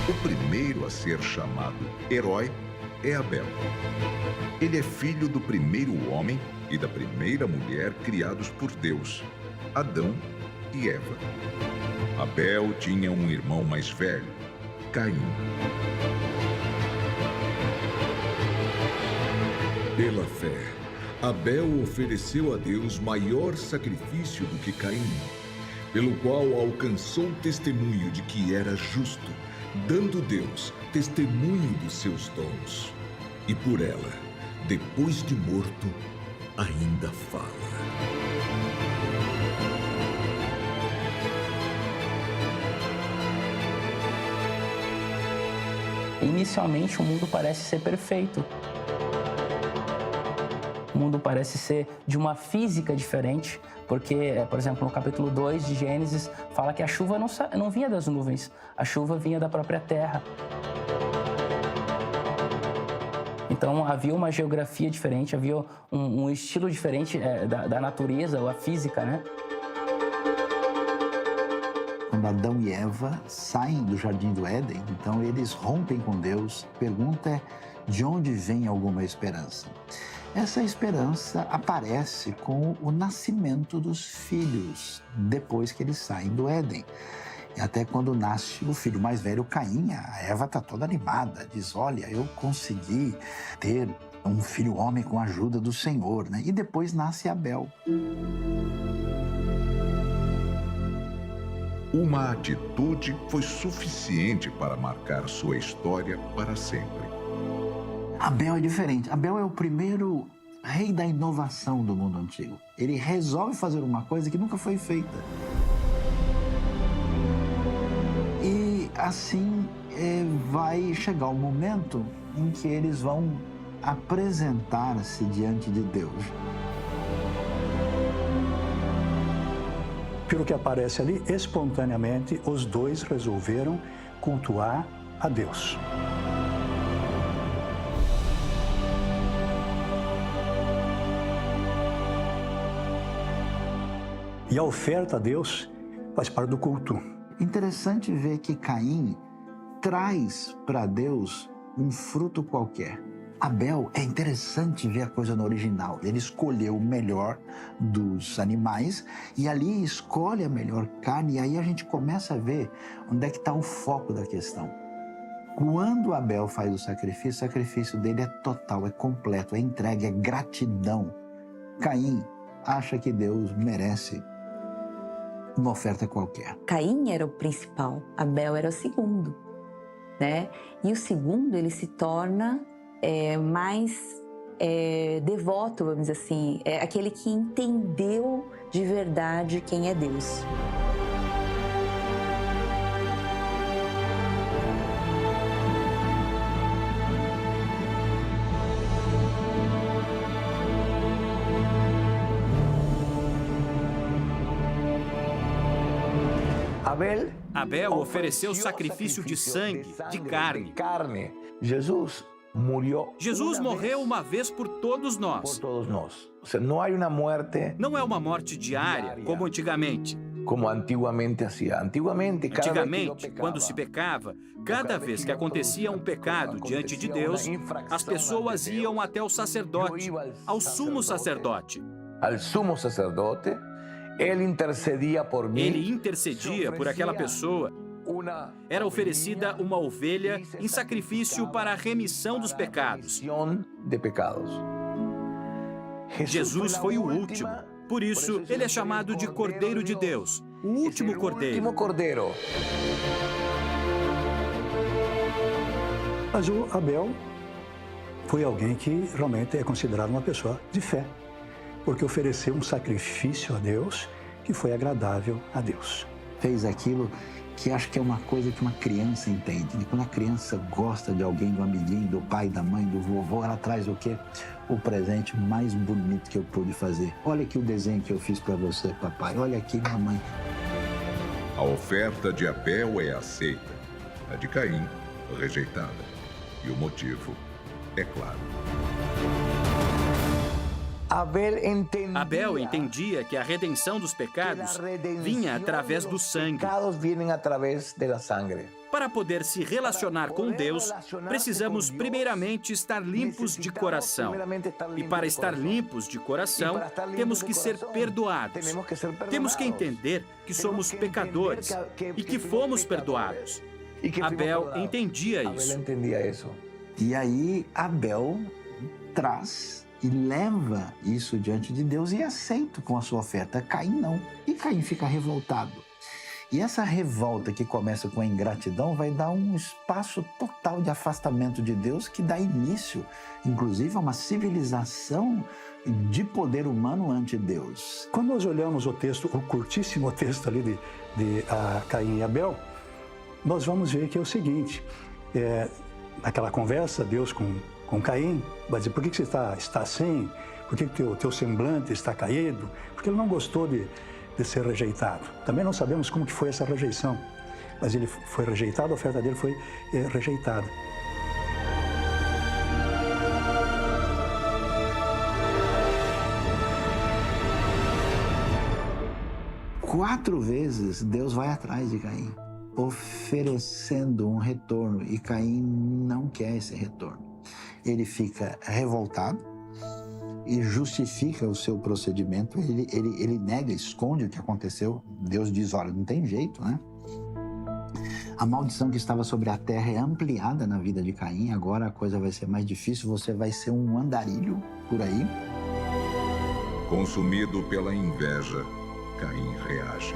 O primeiro a ser chamado herói é Abel. Ele é filho do primeiro homem e da primeira mulher criados por Deus, Adão e Eva. Abel tinha um irmão mais velho, Caim. Pela fé, Abel ofereceu a Deus maior sacrifício do que Caim, pelo qual alcançou testemunho de que era justo, dando Deus testemunho dos seus dons. E por ela, depois de morto, ainda fala. Inicialmente, o mundo parece ser perfeito. O mundo parece ser de uma física diferente, porque, por exemplo, no capítulo 2 de Gênesis, fala que a chuva não vinha das nuvens, a chuva vinha da própria terra. Então, havia uma geografia diferente, havia um estilo diferente da natureza, ou a física, né? Quando Adão e Eva saem do Jardim do Éden, então eles rompem com Deus. A pergunta é, de onde vem alguma esperança? Essa esperança aparece com o nascimento dos filhos, depois que eles saem do Éden. E até quando nasce o filho mais velho, Caim, a Eva está toda animada, diz, olha, eu consegui ter um filho homem com a ajuda do Senhor, né? E depois nasce Abel. Uma atitude foi suficiente para marcar sua história para sempre. Abel é diferente. Abel é o primeiro rei da inovação do mundo antigo. Ele resolve fazer uma coisa que nunca foi feita. E assim vai chegar o momento em que eles vão apresentar-se diante de Deus. Pelo que aparece ali, espontaneamente, os dois resolveram cultuar a Deus. E a oferta a Deus faz parte do culto. Interessante ver que Caim traz para Deus um fruto qualquer. Abel, é interessante ver a coisa no original. Ele escolheu o melhor dos animais e ali escolhe a melhor carne. E aí a gente começa a ver onde é que está o foco da questão. Quando Abel faz o sacrifício dele é total, é completo, é entregue, é gratidão. Caim acha que Deus merece uma oferta qualquer. Caim era o principal, Abel era o segundo, né? E o segundo, ele se torna mais devoto, vamos dizer assim, aquele que entendeu de verdade quem é Deus. Abel ofereceu sacrifício de sangue, de carne. Jesus morreu uma vez por todos nós. Não é uma morte diária, como antigamente. Antigamente, quando se pecava, cada vez que acontecia um pecado diante de Deus, as pessoas iam até o sacerdote, ao sumo sacerdote. Ele intercedia por aquela pessoa. Era oferecida uma ovelha em sacrifício para a remissão dos pecados. Jesus foi o último. Por isso, ele é chamado de Cordeiro de Deus, o último Cordeiro. Mas o Abel foi alguém que realmente é considerado uma pessoa de fé, porque ofereceu um sacrifício a Deus que foi agradável a Deus. Fez aquilo que acho que é uma coisa que uma criança entende. Né? Quando a criança gosta de alguém, do amiguinho, do pai, da mãe, do vovô, ela traz o quê? O presente mais bonito que eu pude fazer. Olha aqui o desenho que eu fiz para você, papai. Olha aqui, mamãe. A oferta de Abel é aceita, a de Caim rejeitada. E o motivo é claro. Abel entendia que a redenção dos pecados vinha através do sangue. Para poder se relacionar com Deus, precisamos primeiramente estar limpos de coração. E para estar limpos de coração, temos que ser perdoados. Temos que entender que somos pecadores e que fomos perdoados. Abel entendia isso. E aí Abel traz e leva isso diante de Deus e aceita com a sua oferta. Caim não. E Caim fica revoltado. E essa revolta que começa com a ingratidão vai dar um espaço total de afastamento de Deus que dá início, inclusive, a uma civilização de poder humano ante Deus. Quando nós olhamos o texto, o curtíssimo texto ali de Caim e Abel, nós vamos ver que é o seguinte, aquela conversa, Deus com Caim, vai dizer, por que você está assim? Por que o teu semblante está caído? Porque ele não gostou de ser rejeitado. Também não sabemos como que foi essa rejeição, mas ele foi rejeitado, a oferta dele foi rejeitada. Quatro vezes Deus vai atrás de Caim, oferecendo um retorno, e Caim não quer esse retorno. Ele fica revoltado e justifica o seu procedimento, ele nega, esconde o que aconteceu. Deus diz, olha, não tem jeito, né? A maldição que estava sobre a terra é ampliada na vida de Caim, agora a coisa vai ser mais difícil, você vai ser um andarilho por aí. Consumido pela inveja, Caim reage.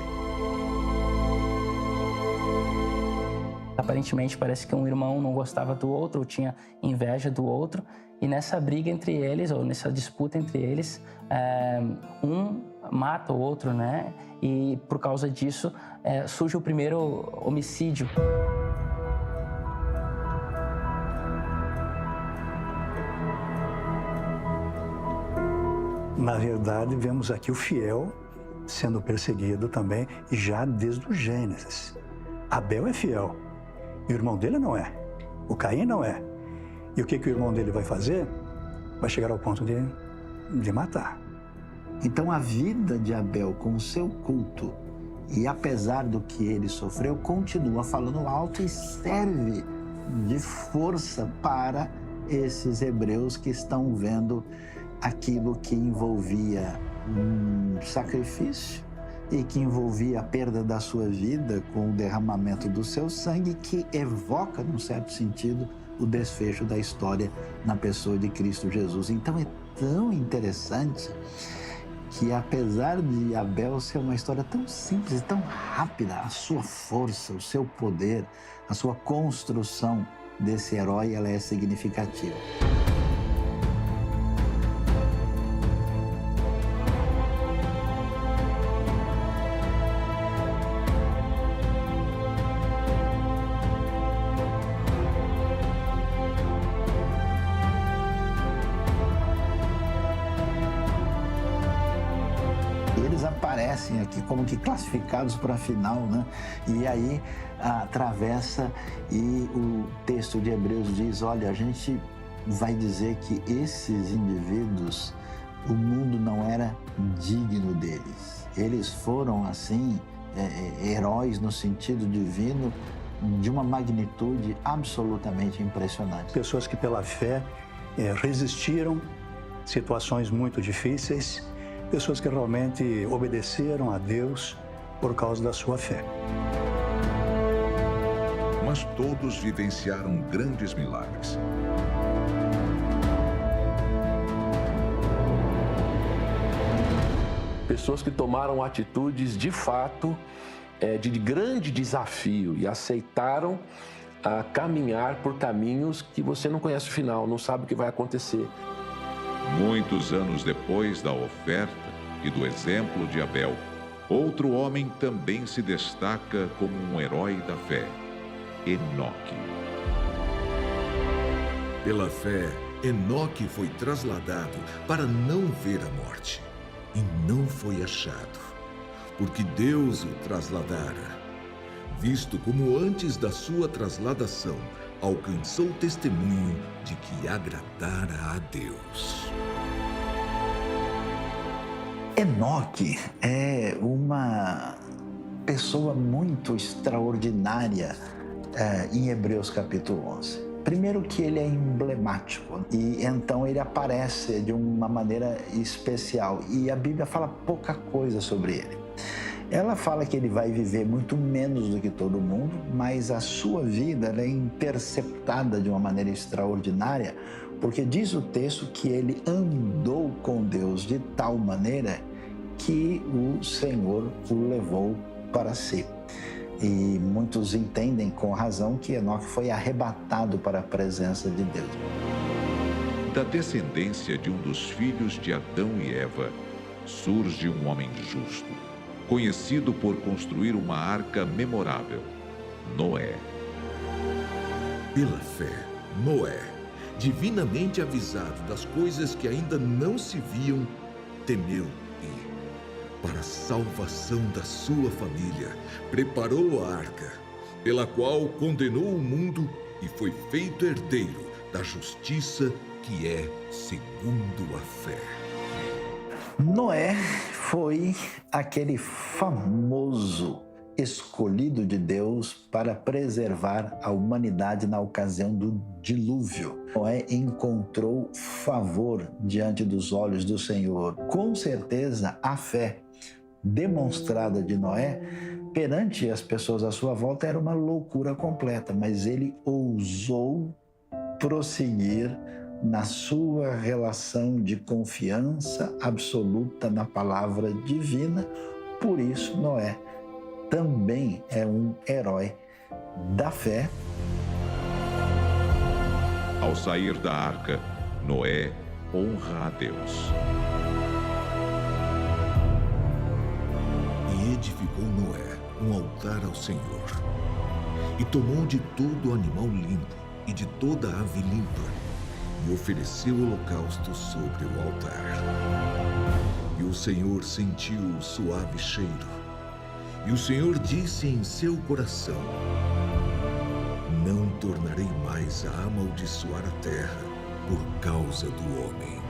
Aparentemente parece que um irmão não gostava do outro, ou tinha inveja do outro, e nessa briga entre eles, ou nessa disputa entre eles, um mata o outro, né? E por causa disso surge o primeiro homicídio. Na verdade, vemos aqui o fiel sendo perseguido também, já desde o Gênesis. Abel é fiel, e o irmão dele não é. O Caim não é. E o que o irmão dele vai fazer? Vai chegar ao ponto de matar. Então a vida de Abel com o seu culto, e apesar do que ele sofreu, continua falando alto e serve de força para esses hebreus que estão vendo aquilo que envolvia um sacrifício e que envolvia a perda da sua vida com o derramamento do seu sangue, que evoca, num certo sentido, o desfecho da história na pessoa de Cristo Jesus. Então é tão interessante que, apesar de Abel ser uma história tão simples e tão rápida, a sua força, o seu poder, a sua construção desse herói, ela é significativa. Eles aparecem aqui como que classificados para a final, né? E aí atravessa, e o texto de Hebreus diz, olha, a gente vai dizer que esses indivíduos, o mundo não era digno deles. Eles foram, assim, heróis no sentido divino, de uma magnitude absolutamente impressionante. Pessoas que pela fé resistiram situações muito difíceis, pessoas que realmente obedeceram a Deus por causa da sua fé. Mas todos vivenciaram grandes milagres. Pessoas que tomaram atitudes de fato de grande desafio e aceitaram caminhar por caminhos que você não conhece o final, não sabe o que vai acontecer. Muitos anos depois da oferta e do exemplo de Abel, outro homem também se destaca como um herói da fé, Enoque. Pela fé, Enoque foi trasladado para não ver a morte, e não foi achado, porque Deus o trasladara, visto como antes da sua trasladação alcançou testemunho de que agradara a Deus. Enoque é uma pessoa muito extraordinária em Hebreus capítulo 11. Primeiro que ele é emblemático e então ele aparece de uma maneira especial e a Bíblia fala pouca coisa sobre ele. Ela fala que ele vai viver muito menos do que todo mundo, mas a sua vida ela é interceptada de uma maneira extraordinária, porque diz o texto que ele andou com Deus de tal maneira que o Senhor o levou para si. E muitos entendem com razão que Enoque foi arrebatado para a presença de Deus. Da descendência de um dos filhos de Adão e Eva, surge um homem justo, conhecido por construir uma arca memorável, Noé. Pela fé, Noé, divinamente avisado das coisas que ainda não se viam, temeu e, para a salvação da sua família, preparou a arca, pela qual condenou o mundo e foi feito herdeiro da justiça que é segundo a fé. Noé foi aquele famoso escolhido de Deus para preservar a humanidade na ocasião do dilúvio. Noé encontrou favor diante dos olhos do Senhor. Com certeza, a fé demonstrada de Noé perante as pessoas à sua volta era uma loucura completa, mas ele ousou prosseguir na sua relação de confiança absoluta na palavra divina. Por isso, Noé também é um herói da fé. Ao sair da arca, Noé honra a Deus. E edificou Noé um altar ao Senhor, e tomou de todo animal limpo e de toda ave limpa, e ofereceu holocausto sobre o altar. E o Senhor sentiu o suave cheiro. E o Senhor disse em seu coração: não tornarei mais a amaldiçoar a terra por causa do homem.